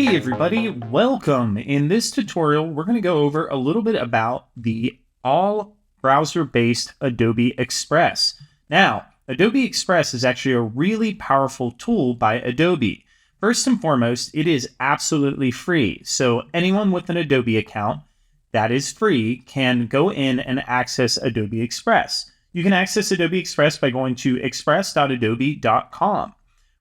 Hey everybody, welcome. In this tutorial, we're going to go over a little bit about the all browser-based Adobe Express. Now, Adobe Express is actually a really powerful tool by Adobe. First and foremost, it is absolutely free. So anyone with an Adobe account that is free can go in and access Adobe Express. You can access Adobe Express by going to express.adobe.com.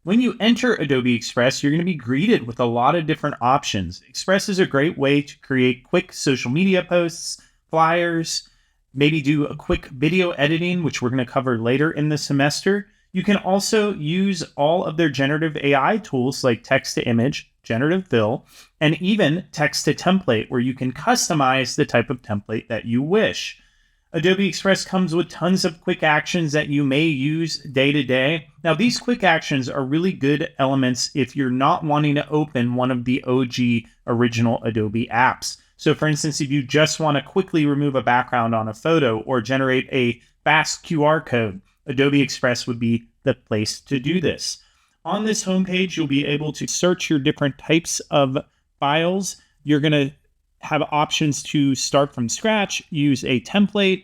When you enter Adobe Express, you're going to be greeted with a lot of different options. Express is a great way to create quick social media posts, flyers, maybe do a quick video editing, which we're going to cover later in the semester. You can also use all of their generative AI tools like text to image, generative fill, and even text to template, where you can customize the type of template that you wish. Adobe Express comes with tons of quick actions that you may use day to day. Now, these quick actions are really good elements if you're not wanting to open one of the OG original Adobe apps. So for instance, if you just want to quickly remove a background on a photo or generate a fast QR code, Adobe Express would be the place to do this. On this homepage, you'll be able to search your different types of files. You're going to have options to start from scratch, use a template,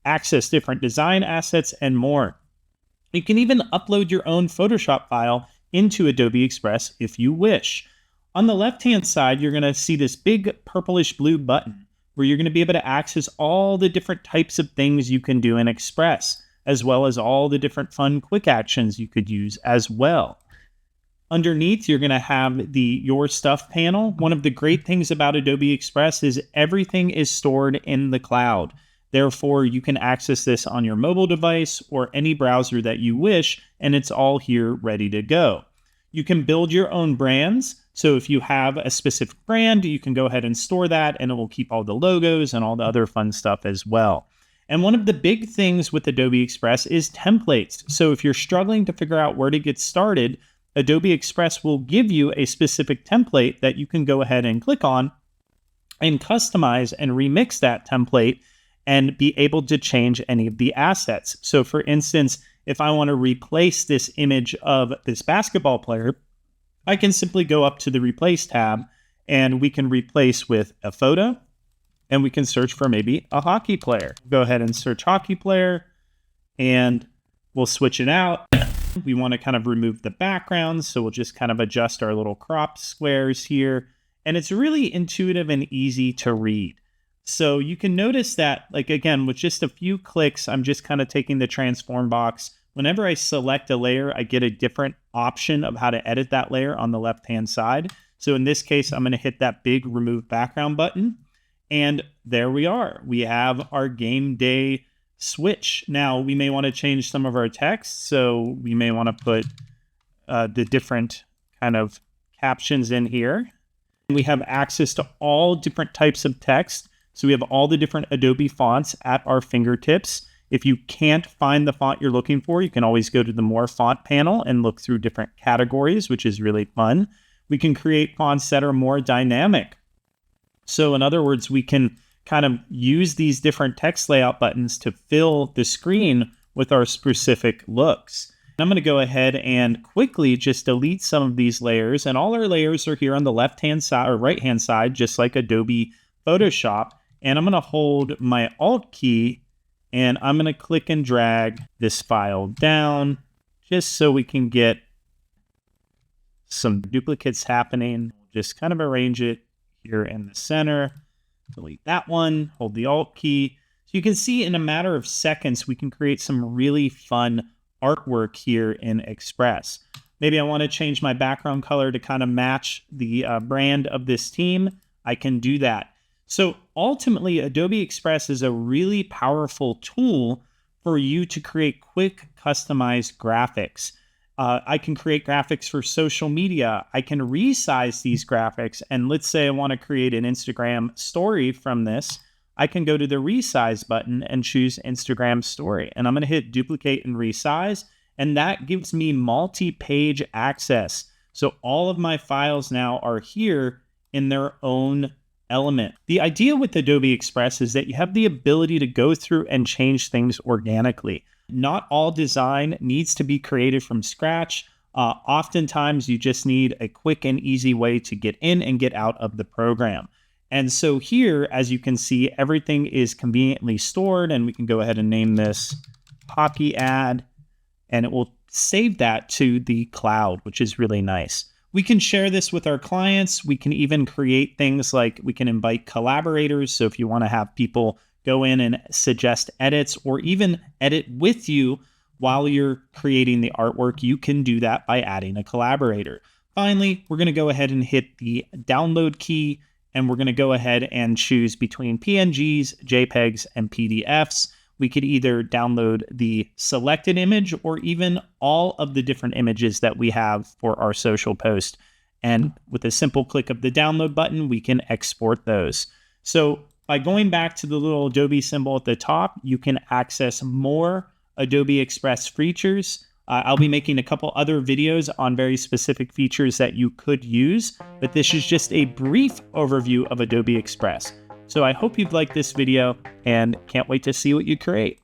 access different design assets, and more. You can even upload your own Photoshop file into Adobe Express if you wish. On the left-hand side, you're going to see this big purplish blue button where you're going to be able to access all the different types of things you can do in Express, as well as all the different fun quick actions you could use as well. Underneath, you're going to have the Your Stuff panel. One of the great things about Adobe Express is everything is stored in the cloud. Therefore, you can access this on your mobile device or any browser that you wish, and it's all here ready to go. You can build your own brands. So if you have a specific brand, you can go ahead and store that, and it will keep all the logos and all the other fun stuff as well. And one of the big things with Adobe Express is templates. So if you're struggling to figure out where to get started, Adobe Express will give you a specific template that you can go ahead and click on and customize and remix that template and be able to change any of the assets. So for instance, if I want to replace this image of this basketball player, I can simply go up to the Replace tab and we can replace with a photo, and we can search for maybe a hockey player. Go ahead and search hockey player and we'll switch it out. We want to kind of remove the background, so we'll just kind of adjust our little crop squares here. And it's really intuitive and easy to read. So you can notice that, like, again, with just a few clicks, I'm just kind of taking the transform box. Whenever I select a layer, I get a different option of how to edit that layer on the left-hand side. So in this case, I'm going to hit that big remove background button. And there we are. We have our game day switch. Now, we may want to change some of our text. So we may want to put the different kind of captions in here. We have access to all different types of text. So we have all the different Adobe fonts at our fingertips. If you can't find the font you're looking for, you can always go to the More Font panel and look through different categories, which is really fun. We can create fonts that are more dynamic. So in other words, we can kind of use these different text layout buttons to fill the screen with our specific looks. I'm going to go ahead and quickly just delete some of these layers, and all our layers are here on the left-hand side or right-hand side, just like Adobe Photoshop. And I'm going to hold my Alt key and I'm going to click and drag this file down just so we can get some duplicates happening. Just kind of arrange it here in the center. Delete that one, hold the Alt key. So you can see in a matter of seconds, we can create some really fun artwork here in Express. Maybe I want to change my background color to kind of match the brand of this team. I can do that. So ultimately, Adobe Express is a really powerful tool for you to create quick, customized graphics. I can create graphics for social media. I can resize these graphics. And let's say I want to create an Instagram story from this. I can go to the resize button and choose Instagram story. And I'm going to hit duplicate and resize. And that gives me multi-page access. So all of my files now are here in their own element. The idea with Adobe Express is that you have the ability to go through and change things organically. Not all design needs to be created from scratch. Oftentimes, you just need a quick and easy way to get in and get out of the program. And so here, as you can see, everything is conveniently stored, and we can go ahead and name this Poppy Ad, and it will save that to the cloud, which is really nice. We can share this with our clients. We can even create things like we can invite collaborators. So if you want to have people go in and suggest edits or even edit with you while you're creating the artwork, you can do that by adding a collaborator. Finally, we're going to go ahead and hit the download key, and we're going to go ahead and choose between PNGs, JPEGs, and PDFs. We could either download the selected image or even all of the different images that we have for our social post. And with a simple click of the download button, we can export those. So by going back to the little Adobe symbol at the top, you can access more Adobe Express features. I'll be making a couple other videos on very specific features that you could use, but this is just a brief overview of Adobe Express. So I hope you've liked this video and can't wait to see what you create.